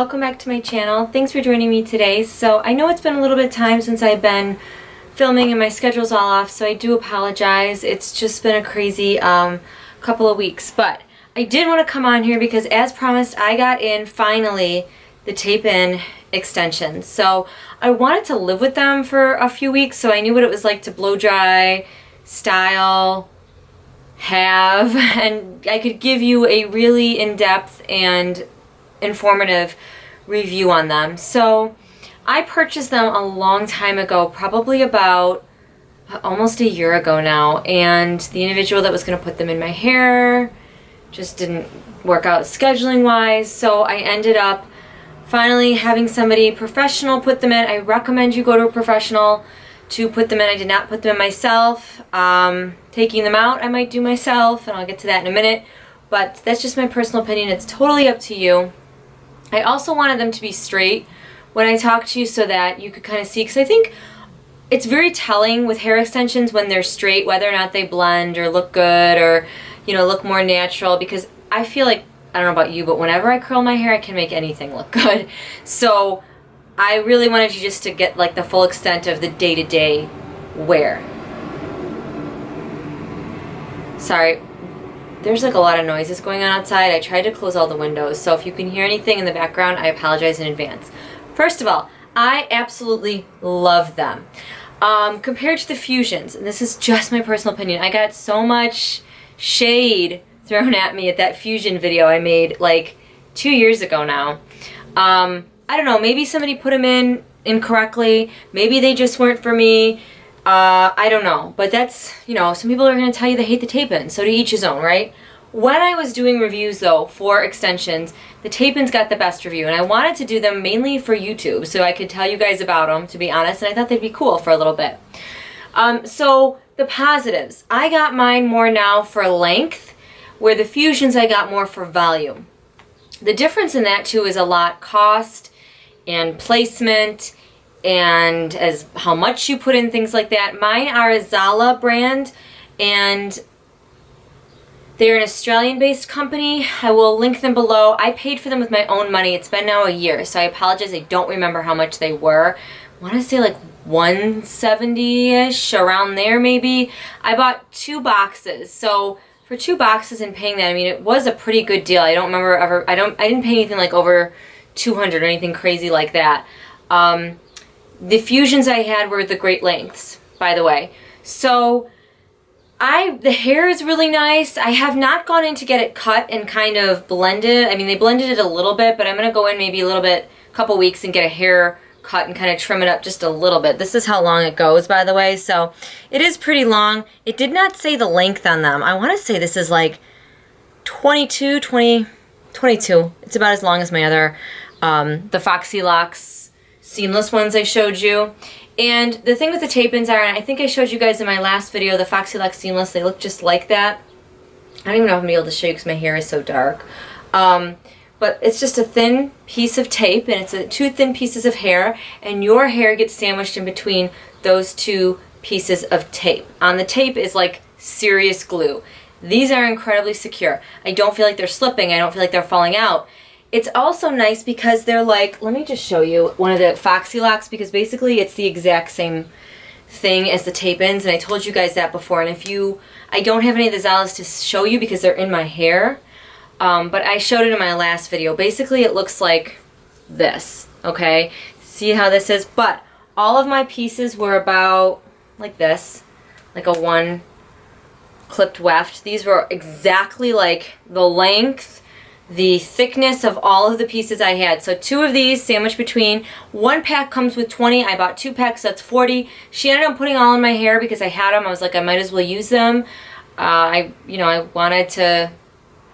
Welcome back to my channel. Thanks for joining me today. So I know it's been a little bit of time since I've been filming and my schedule's all off, so I do apologize. It's just been a crazy couple of weeks, but I did want to come on here because as promised I got in finally the tape-in extensions. So I wanted to live with them for a few weeks so I knew what it was like to blow dry, style, have, and I could give you a really in-depth and informative review on them. So I purchased them a long time ago, probably about almost a year ago now, and the individual that was going to put them in my hair just didn't work out scheduling wise, so I ended up finally having somebody professional put them in. I recommend you go to a professional to put them in. I did not put them in myself. Taking them out I might do myself, and I'll get to that in a minute, but that's just my personal opinion. It's totally up to you. I also wanted them to be straight when I talk to you so that you could kind of see, because I think it's very telling with hair extensions when they're straight whether or not they blend or look good or, you know, look more natural, because I feel like, I don't know about you, but whenever I curl my hair I can make anything look good. So I really wanted you just to get like the full extent of the day-to-day wear. Sorry, there's like a lot of noises going on outside. I tried to close all the windows, so if you can hear anything in the background, I apologize in advance. First of all, I absolutely love them. Compared to the Fusions, and this is just my personal opinion, I got so much shade thrown at me at that Fusion video I made like 2 years ago now. I don't know, maybe somebody put them in incorrectly, maybe they just weren't for me. I don't know, but that's, you know, some people are going to tell you they hate the tape-in, so to each his own, right? When I was doing reviews, though, for extensions, the tape-ins got the best review, and I wanted to do them mainly for YouTube, so I could tell you guys about them, to be honest, and I thought they'd be cool for a little bit. So, the positives. I got mine more now for length, where the Fusions I got more for volume. The difference in that, too, is a lot cost and placement and as how much you put in, things like that. Mine are a ZALA brand, and they're an Australian-based company. I will link them below. I paid for them with my own money. It's been now a year, so I apologize. I don't remember how much they were. I want to say like $170-ish, around there maybe. I bought 2 boxes, so for 2 boxes and paying that, I mean, it was a pretty good deal. I don't remember ever, I didn't pay anything like over $200 or anything crazy like that. The Fusions I had were the great lengths, by the way. So the hair is really nice. I have not gone in to get it cut and kind of blended. I mean, they blended it a little bit, but I'm going to go in maybe a couple weeks and get a hair cut and kind of trim it up just a little bit. This is how long it goes, by the way. So it is pretty long. It did not say the length on them. I want to say this is like 22. It's about as long as my other, the Foxy Locks seamless ones I showed you. And the thing with the tape-ins are, and I think I showed you guys in my last video, the Foxy Lock seamless, they look just like that. I don't even know if I'm going to be able to show you because my hair is so dark. But it's just a thin piece of tape, and it's 2 thin pieces of hair, and your hair gets sandwiched in between those 2 pieces of tape. On the tape is like serious glue. These are incredibly secure. I don't feel like they're slipping. I don't feel like they're falling out. It's also nice because they're like, let me just show you one of the Foxy Locks, because basically it's the exact same thing as the tape-ins, and I told you guys that before. And I don't have any of the ZALAs to show you because they're in my hair, but I showed it in my last video. Basically it looks like this, okay? See how this is? But all of my pieces were about like this, like a 1 clipped weft. These were exactly like the length, the thickness of all of the pieces I had. So 2 of these sandwiched between. 1 pack comes with 20. I bought 2 packs, that's 40. She ended up putting all in my hair because I had them. I was like, I might as well use them. I wanted to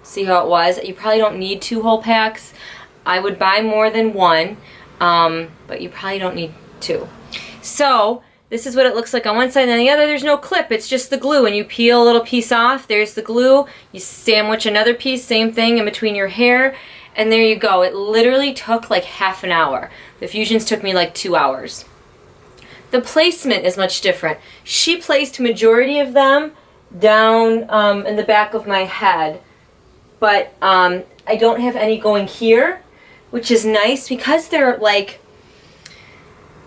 see how it was. You probably don't need 2 whole packs. I would buy more than 1, but you probably don't need 2. So this is what it looks like on one side, and on the other there's no clip, it's just the glue, and you peel a little piece off, there's the glue, you sandwich another piece, same thing, in between your hair, and there you go. It literally took like half an hour. The Fusions took me like 2 hours. The placement is much different. She placed majority of them down in the back of my head, but I don't have any going here, which is nice because they're like,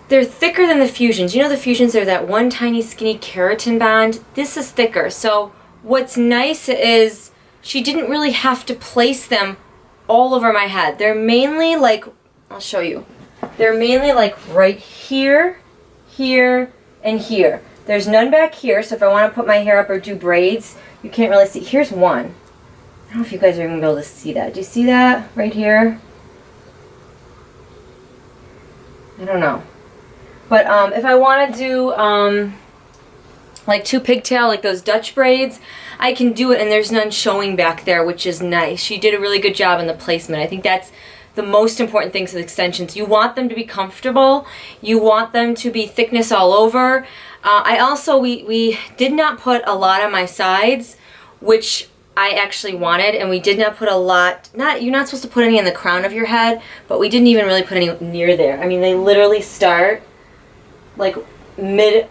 they're thicker than the Fusions. You know the Fusions are that one tiny skinny keratin bond? This is thicker. So what's nice is she didn't really have to place them all over my head. They're mainly like, I'll show you. They're mainly like right here, here, and here. There's none back here, so if I want to put my hair up or do braids, you can't really see. Here's one. I don't know if you guys are going to be able to see that. Do you see that right here? I don't know. But if I want to do like 2 pigtail, like those Dutch braids, I can do it and there's none showing back there, which is nice. She did a really good job in the placement. I think that's the most important things with extensions. You want them to be comfortable. You want them to be thickness all over. I also, we did not put a lot on my sides, which I actually wanted, and we did not put a lot, you're not supposed to put any in the crown of your head, but we didn't even really put any near there. I mean, they literally start like mid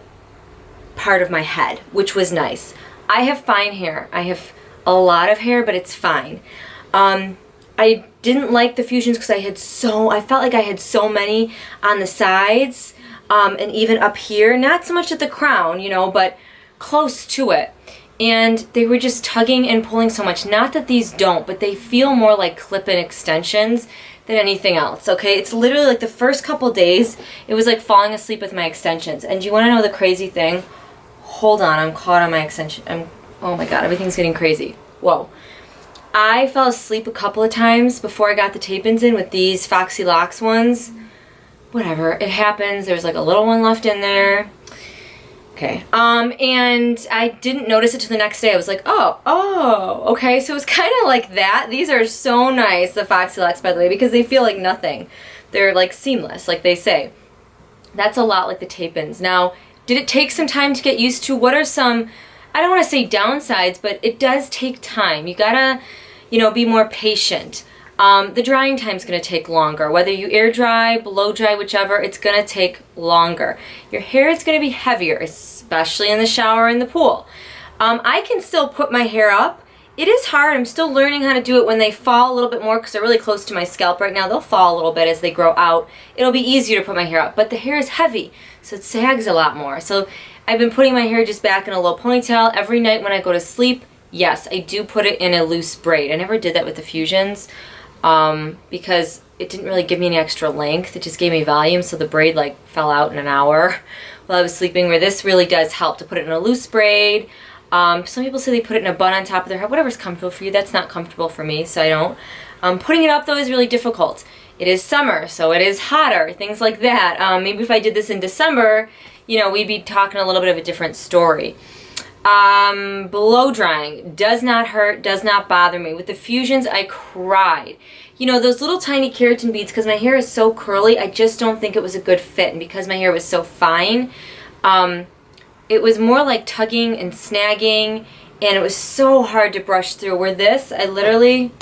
part of my head, which was nice. I have fine hair. I have a lot of hair, but it's fine. I didn't like the Fusions because I felt like I had so many on the sides, and even up here, not so much at the crown, you know, but close to it. And they were just tugging and pulling so much. Not that these don't, but they feel more like clip-in extensions than anything else, okay? It's literally like the first couple days, it was like falling asleep with my extensions. And do you want to know the crazy thing? Hold on, I'm caught on my extension. Oh my God, everything's getting crazy. Whoa. I fell asleep a couple of times before I got the tape-ins in with these Foxy Locks ones. Whatever, it happens. There's like a little one left in there. Okay, and I didn't notice it till the next day. I was like, oh, okay. So it was kind of like that. These are so nice, the Foxy Locks, by the way, because they feel like nothing. They're like seamless, like they say. That's a lot like the tape-ins. Now, did it take some time to get used to? What are some, I don't want to say downsides, but it does take time. You gotta, you know, be more patient. The drying time's going to take longer. Whether you air dry, blow dry, whichever, it's going to take longer. Your hair is going to be heavier, especially in the shower and the pool. I can still put my hair up. It is hard. I'm still learning how to do it when they fall a little bit more because they're really close to my scalp right now. They'll fall a little bit as they grow out. It'll be easier to put my hair up, but the hair is heavy, so it sags a lot more. So I've been putting my hair just back in a low ponytail every night when I go to sleep. Yes, I do put it in a loose braid. I never did that with the Fusions. Because it didn't really give me any extra length. It just gave me volume, so the braid like fell out in an hour while I was sleeping, where this really does help to put it in a loose braid. Some people say they put it in a bun on top of their head. Whatever's comfortable for you. That's not comfortable for me, so I don't. Putting it up, though, is really difficult. It is summer, so it is hotter, things like that. Maybe if I did this in December, you know, we'd be talking a little bit of a different story. Blow drying does not hurt, does not bother me. With the Fusions, I cried. You know, those little tiny keratin beads, because my hair is so curly, I just don't think it was a good fit. And because my hair was so fine, it was more like tugging and snagging, and it was so hard to brush through. Where this, I literally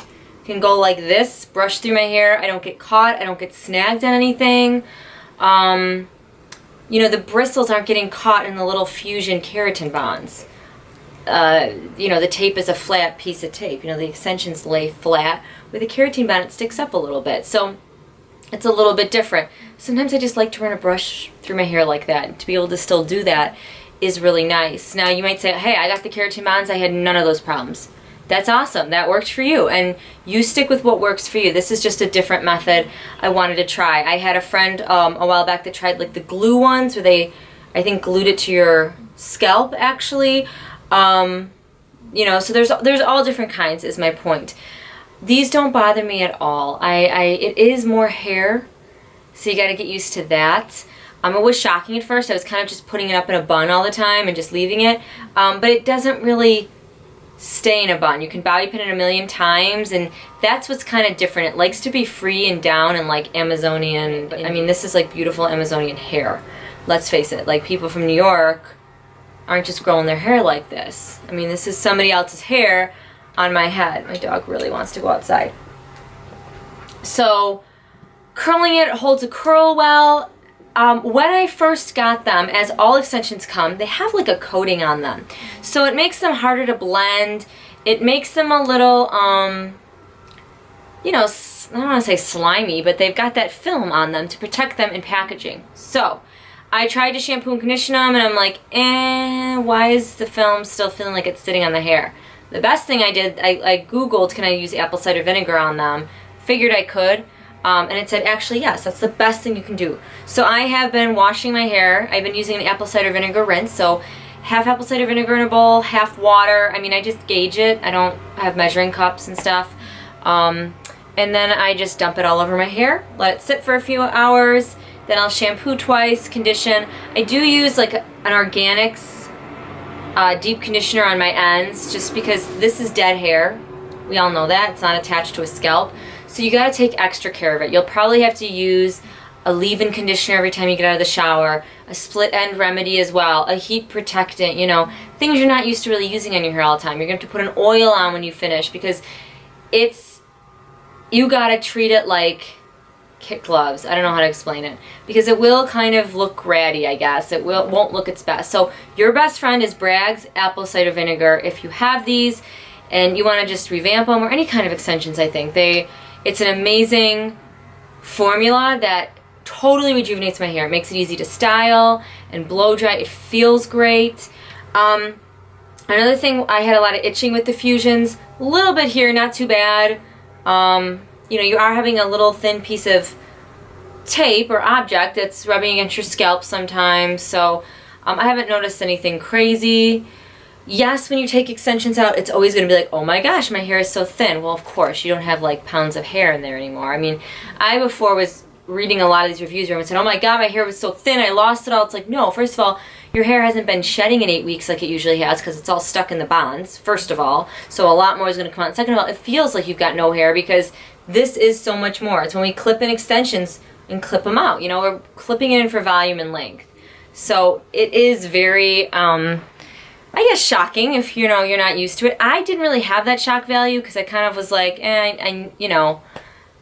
can go like this, brush through my hair. I don't get caught. I don't get snagged on anything. You know, the bristles aren't getting caught in the little Fusion keratin bonds. You know, the tape is a flat piece of tape. You know, the extensions lay flat. With a keratin bond, it sticks up a little bit. So it's a little bit different. Sometimes I just like to run a brush through my hair like that. To be able to still do that is really nice. Now, you might say, hey, I got the keratin bonds. I had none of those problems. That's awesome. That worked for you. And you stick with what works for you. This is just a different method I wanted to try. I had a friend a while back that tried like the glue ones where they, I think, glued it to your scalp, actually. You know, so there's all different kinds is my point. These don't bother me at all. It is more hair, so you got to get used to that. It was shocking at first. I was kind of just putting it up in a bun all the time and just leaving it. But it doesn't really stay in a bun. You can bobby pin it a million times, and that's what's kind of different. It likes to be free and down and like Amazonian. I mean, this is like beautiful Amazonian hair. Let's face it. Like, people from New York aren't just growing their hair like this. I mean, this is somebody else's hair on my head. My dog really wants to go outside. So curling it holds a curl well. When I first got them, as all extensions come, they have like a coating on them. So it makes them harder to blend. It makes them a little, you know, I don't want to say slimy, but they've got that film on them to protect them in packaging. So I tried to shampoo and condition them, and I'm like, why is the film still feeling like it's sitting on the hair? The best thing I did, I Googled, can I use apple cider vinegar on them? Figured I could, and it said, actually, yes, that's the best thing you can do. So I have been washing my hair. I've been using an apple cider vinegar rinse, so half apple cider vinegar in a bowl, half water. I mean, I just gauge it. I don't have measuring cups and stuff. And then I just dump it all over my hair, let it sit for a few hours, then I'll shampoo twice, condition. I do use like an organics deep conditioner on my ends, just because this is dead hair. We all know that. It's not attached to a scalp. So you gotta take extra care of it. You'll probably have to use a leave-in conditioner every time you get out of the shower, a split end remedy as well, a heat protectant, you know, things you're not used to really using on your hair all the time. You're going to have to put an oil on when you finish, because you got to treat it like kit gloves. I don't know how to explain it, because it will kind of look ratty, I guess. It won't look its best. So your best friend is Bragg's apple cider vinegar. If you have these and you want to just revamp them, or any kind of extensions, I think it's an amazing formula that totally rejuvenates my hair. It makes it easy to style and blow dry. It feels great. Another thing, I had a lot of itching with the Fusions. A little bit here, not too bad. You know, you are having a little thin piece of tape or object that's rubbing against your scalp sometimes. So I haven't noticed anything crazy. Yes, when you take extensions out, it's always going to be like, oh my gosh, my hair is so thin. Well, of course, you don't have like pounds of hair in there anymore. I mean, I before was reading a lot of these reviews where everyone said, oh my god, my hair was so thin, I lost it all. It's like, no, first of all, your hair hasn't been shedding in 8 weeks like it usually has, because it's all stuck in the bonds, first of all. So a lot more is going to come out. Second of all, it feels like you've got no hair, because this is so much more. It's when we clip in extensions and clip them out. You know, we're clipping it in for volume and length. So it is very, I guess, shocking if, you know, you're not used to it. I didn't really have that shock value, because I kind of was like, I you know,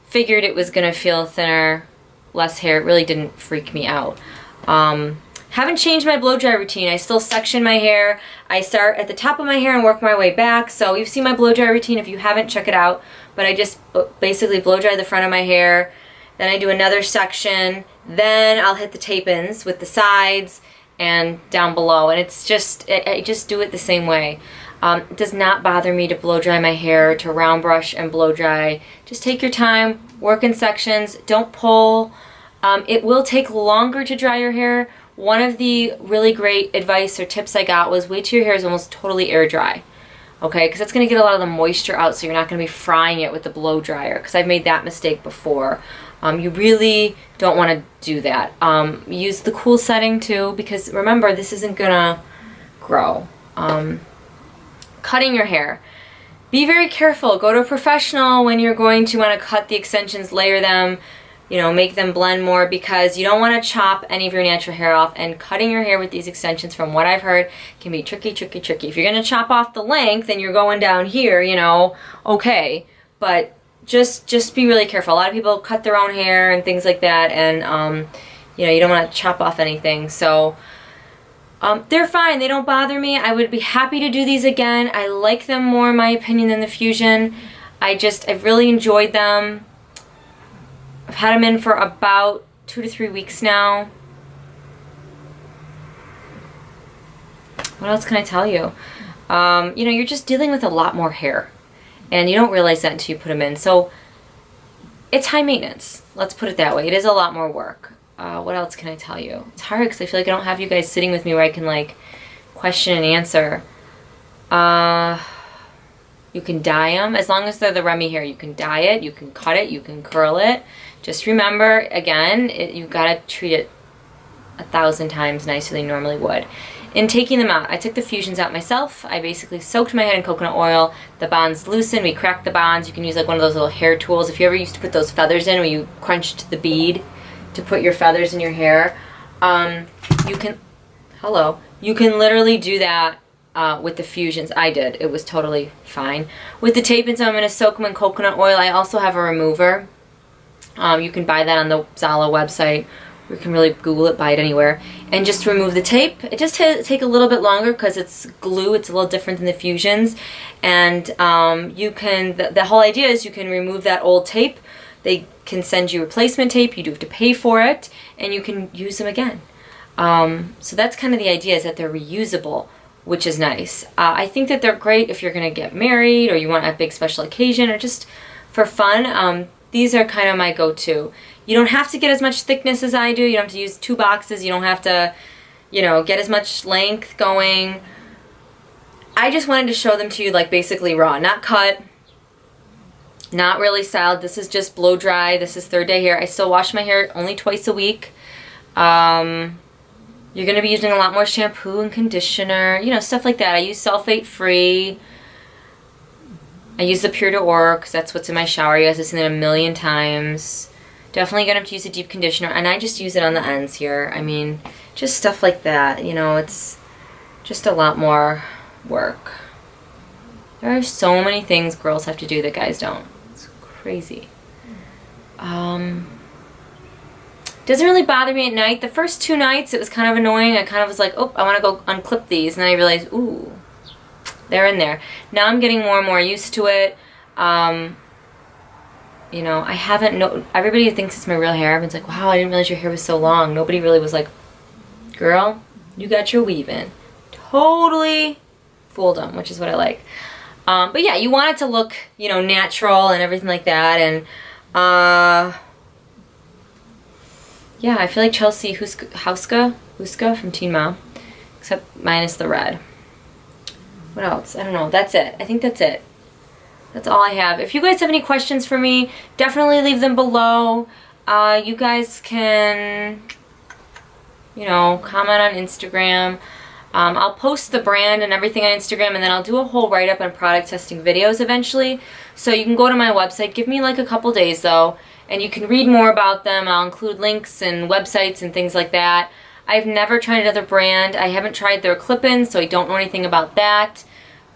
figured it was going to feel thinner, less hair. It really didn't freak me out. Haven't changed my blow dry routine. I still section my hair. I start at the top of my hair and work my way back. So you've seen my blow dry routine. If you haven't, check it out. But I just basically blow dry the front of my hair. Then I do another section. Then I'll hit the tape-ins with the sides and down below. And it's just, I just do it the same way. It does not bother me to blow dry my hair, to round brush and blow dry. Just take your time, work in sections, don't pull. It will take longer to dry your hair. One of the really great advice or tips I got was wait till your hair is almost totally air dry. Okay, because that's going to get a lot of the moisture out, so you're not going to be frying it with the blow dryer, because I've made that mistake before. You really don't want to do that. Use the cool setting too, because remember, this isn't going to grow. Cutting your hair. Be very careful. Go to a professional when you're going to want to cut the extensions, layer them, you know, make them blend more, because you don't want to chop any of your natural hair off. And cutting your hair with these extensions, from what I've heard, can be tricky. If you're going to chop off the length and you're going down here, you know, okay. But just be really careful. A lot of people cut their own hair and things like that, and you know, you don't want to chop off anything. So they're fine. They don't bother me. I would be happy to do these again. I like them more, in my opinion, than the Fusion. I've really enjoyed them. I've had them in for about 2 to 3 weeks now. What else can I tell you? You know, you're just dealing with a lot more hair, and you don't realize that until you put them in. So it's high maintenance. Let's put it that way. It is a lot more work. What else can I tell you? It's hard because I feel like I don't have you guys sitting with me where I can like question and answer. You can dye them. As long as they're the Remy hair, you can dye it, you can cut it, you can curl it. Just remember, again, you've got to treat it 1,000 times nicer than you normally would. In taking them out, I took the Fusions out myself. I basically soaked my head in coconut oil. The bonds loosened. We cracked the bonds. You can use like one of those little hair tools. If you ever used to put those feathers in, where you crunched the bead to put your feathers in your hair, you can literally do that with the Fusions. I did. It was totally fine. With the tape-ins, I'm going to soak them in coconut oil. I also have a remover. You can buy that on the ZALA website, You can really Google it, buy it anywhere. And just remove the tape. It just take a little bit longer because it's glue. It's a little different than the Fusions. And you can, the whole idea is you can remove that old tape. They can send you replacement tape. You do have to pay for it. And you can use them again. So that's kind of the idea, is that they're reusable, which is nice. I think that they're great if you're going to get married or you want a big special occasion or just for fun. These are kind of my go-to. You don't have to get as much thickness as I do. You don't have to use 2 boxes. You don't have to, you know, get as much length going. I just wanted to show them to you like basically raw, not cut, not really styled. This is just blow dry. This is 3rd day hair. I still wash my hair only twice a week. You're going to be using a lot more shampoo and conditioner, you know, stuff like that. I use sulfate free. I use the Pure d'Or because that's what's in my shower. You guys have seen it a million times. Definitely going to have to use a deep conditioner. And I just use it on the ends here. I mean, just stuff like that. You know, it's just a lot more work. There are so many things girls have to do that guys don't. It's crazy. Doesn't really bother me at night. The first 2 nights it was kind of annoying. I kind of was like, oh, I want to go unclip these. And then I realized, ooh, they're in there. Now I'm getting more and more used to it. You know, I haven't, everybody thinks it's my real hair. Everyone's like, wow, I didn't realize your hair was so long. Nobody really was like, girl, you got your weave in. Totally fooled them, which is what I like. But yeah, you want it to look, you know, natural and everything like that. And, yeah, I feel like Chelsea Huska from Teen Mom, except minus the red. What else? I don't know. That's it. I think that's it. That's all I have. If you guys have any questions for me, definitely leave them below. You guys can, you know, comment on Instagram. I'll post the brand and everything on Instagram, and then I'll do a whole write-up on product testing videos eventually. So you can go to my website. Give me like a couple days, though, and you can read more about them. I'll include links and websites and things like that. I've never tried another brand. I haven't tried their clip-ins, so I don't know anything about that.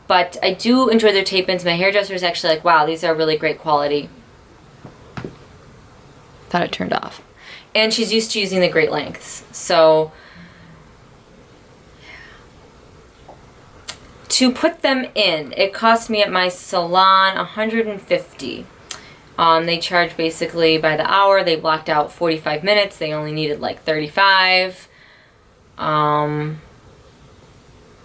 But I do enjoy their tape-ins. My hairdresser is actually like, wow, these are really great quality. Thought it turned off. And she's used to using the great lengths. So to put them in, it cost me at my salon $150. They charge basically by the hour. They blocked out 45 minutes. They only needed like 35. You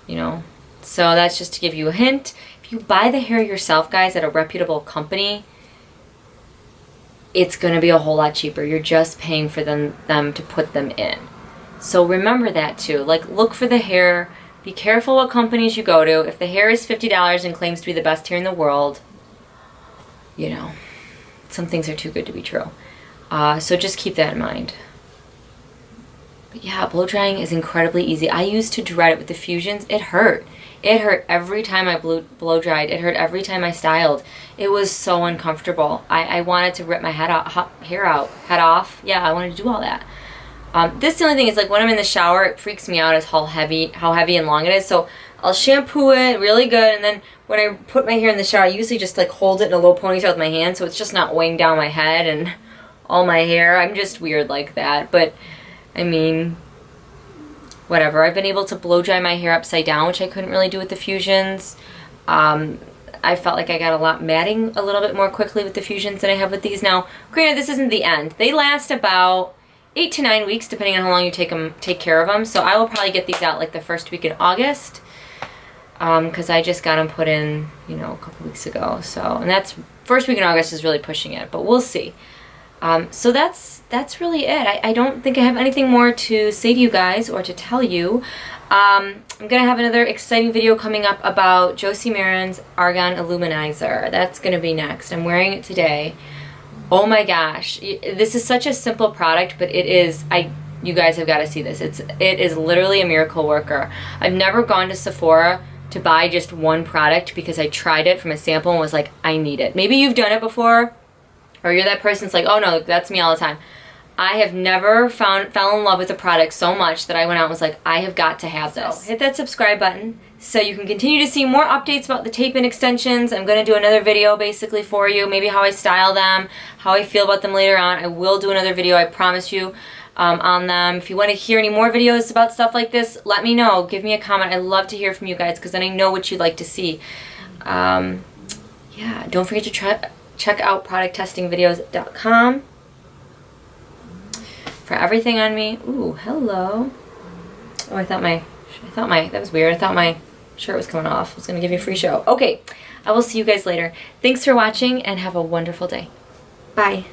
know. So that's just to give you a hint. If you buy the hair yourself, guys, at a reputable company, it's going to be a whole lot cheaper. You're just paying for them to put them in. So remember that too. Like, look for the hair. Be careful what companies you go to. If the hair is $50 and claims to be the best hair in the world, you know, some things are too good to be true. So just keep that in mind. But yeah, blow drying is incredibly easy. I used to dread it with the Fusions. It hurt. It hurt every time I blow dried. It hurt every time I styled. It was so uncomfortable. I wanted to rip my head off. Yeah, I wanted to do all that. This the only thing is, like, when I'm in the shower, it freaks me out as how heavy and long it is. So I'll shampoo it really good, and then when I put my hair in the shower, I usually just like hold it in a low ponytail with my hand, so it's just not weighing down my head and all my hair. I'm just weird like that, but I mean, whatever. I've been able to blow dry my hair upside down, which I couldn't really do with the Fusions. I felt like I got a lot matting a little bit more quickly with the Fusions than I have with these. Now, granted, this isn't the end. They last about 8 to 9 weeks, depending on how long you take care of them. So I will probably get these out like the first week in August, because I just got them put in, you know, a couple weeks ago. So, and that's first week in August is really pushing it, but we'll see. So that's really it. I don't think I have anything more to say to you guys or to tell you. I'm going to have another exciting video coming up about Josie Marans Argon Illuminizer. That's going to be next. I'm wearing it today. Oh my gosh. This is such a simple product, but it is, you guys have got to see this. It is literally a miracle worker. I've never gone to Sephora to buy just one product because I tried it from a sample and was like, I need it. Maybe you've done it before, or you're that person that's like, oh no, that's me all the time. I have never fell in love with a product so much that I went out and was like, I have got to have this. So hit that subscribe button so you can continue to see more updates about the tape-in extensions. I'm going to do another video basically for you, maybe how I style them, how I feel about them later on. I will do another video, I promise you. on them. If you want to hear any more videos about stuff like this, let me know. Give me a comment. I love to hear from you guys because then I know what you'd like to see. Yeah, don't forget to check out producttestingvideos.com for everything on me. Ooh, hello. Oh, that was weird. I thought my shirt was coming off. I was going to give you a free show. Okay, I will see you guys later. Thanks for watching and have a wonderful day. Bye.